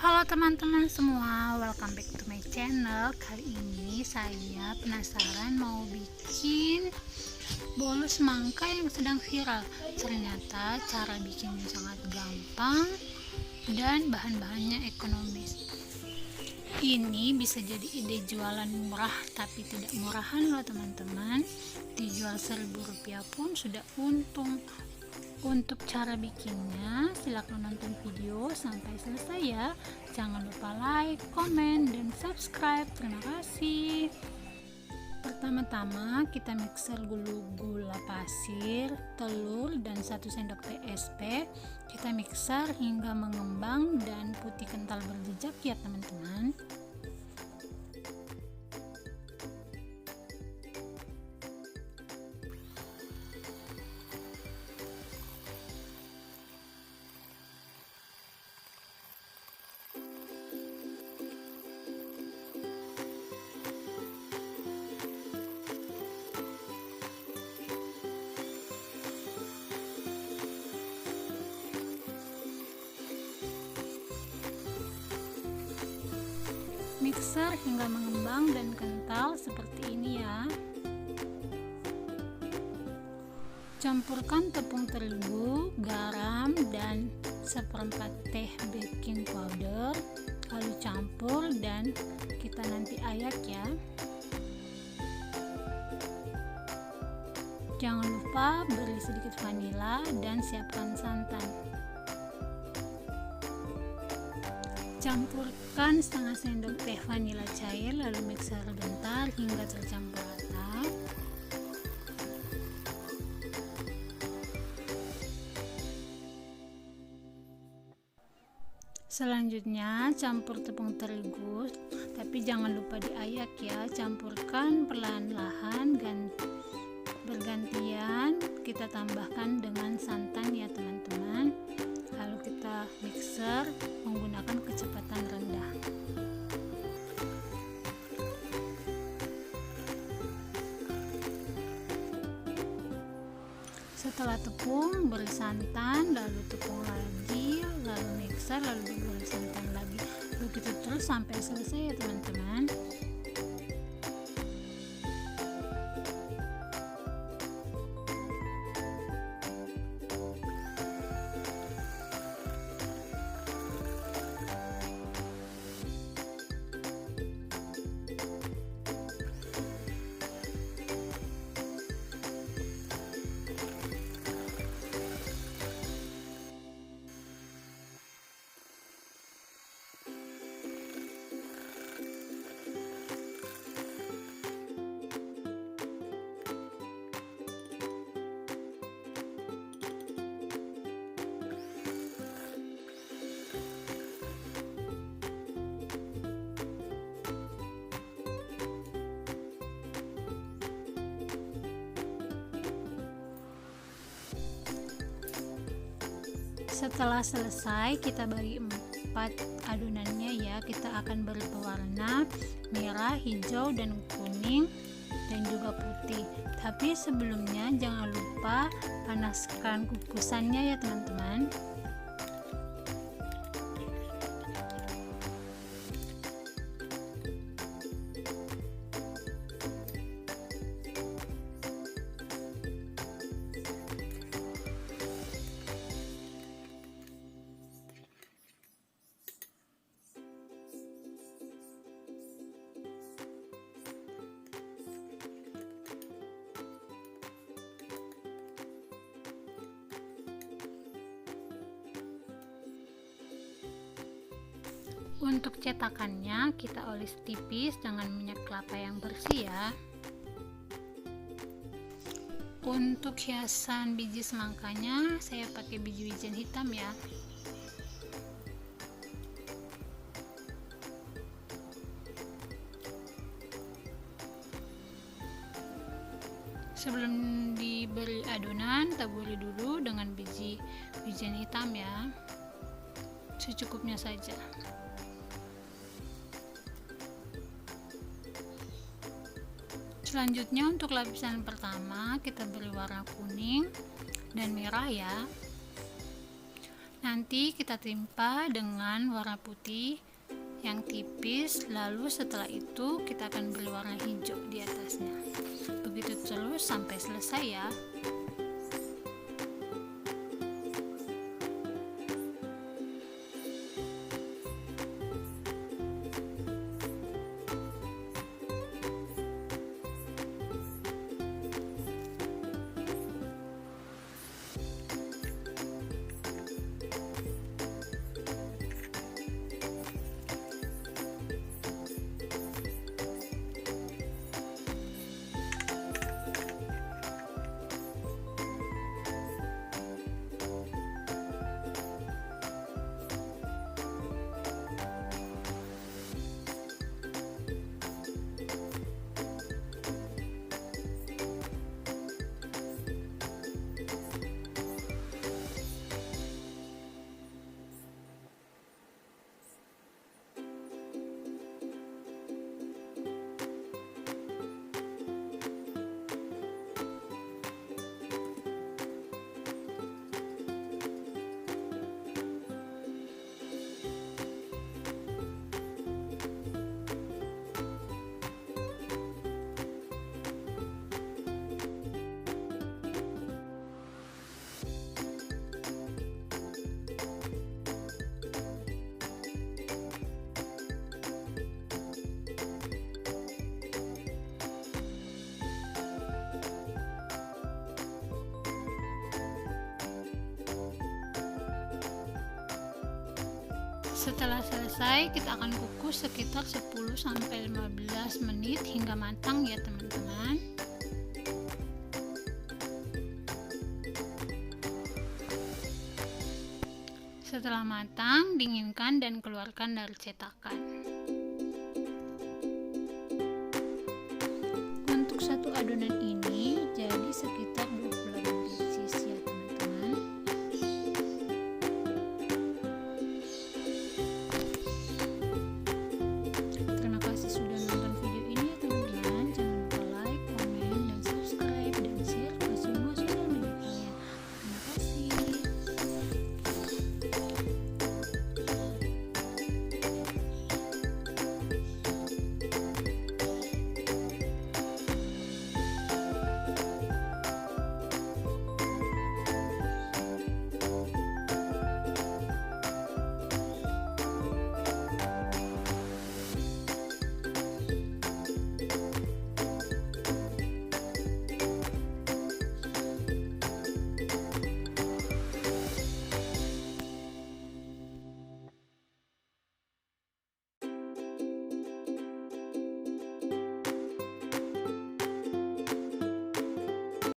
Halo teman-teman semua, welcome back to my channel. Kali ini saya penasaran mau bikin bolu semangka yang sedang viral. Ternyata cara bikinnya sangat gampang dan bahan-bahannya ekonomis. Ini bisa jadi ide jualan murah, tapi tidak murahan loh teman-teman. Dijual Rp1.000 pun sudah untung. Untuk cara bikinnya, silahkan nonton video sampai selesai ya. Jangan lupa like, komen, dan subscribe. Terima kasih. Pertama-tama kita mixer dulu gula pasir, telur, dan 1 sendok teh SP. Kita mixer hingga mengembang dan putih kental berjejak ya teman-teman. Mixer hingga mengembang dan kental seperti ini ya. Campurkan tepung terigu, garam, dan 1/4 teh baking powder. Lalu campur dan kita nanti ayak ya. Jangan lupa beri sedikit vanila dan siapkan santan. Campurkan setengah sendok teh vanila cair, lalu mixer bentar hingga tercampur rata. Selanjutnya campur tepung terigu, tapi jangan lupa diayak ya. Campurkan perlahan-lahan bergantian, kita tambahkan dengan santan ya teman-teman. Lalu kita mixer menggunakan kecepatan rendah. Setelah tepung, beri santan, lalu tepung lagi, lalu mixer, lalu beri santan lagi. Begitu terus sampai selesai ya teman-teman. Setelah selesai, kita bagi 4 adonannya ya. Kita akan beri pewarna merah, hijau, dan kuning, dan juga putih. Tapi sebelumnya jangan lupa panaskan kukusannya ya teman-teman. Untuk cetakannya kita oles tipis dengan minyak kelapa yang bersih ya. Untuk hiasan biji semangkanya saya pakai biji wijen hitam ya. Sebelum diberi adonan, taburi dulu dengan biji wijen hitam ya. Secukupnya saja. Selanjutnya untuk lapisan pertama kita beri warna kuning dan merah ya. Nanti kita timpa dengan warna putih yang tipis, lalu setelah itu kita akan beri warna hijau di atasnya. Begitu terus sampai selesai ya. Setelah selesai, kita akan kukus sekitar 10-15 menit hingga matang ya teman-teman. Setelah matang, dinginkan dan keluarkan dari cetakan. Untuk satu adonan ini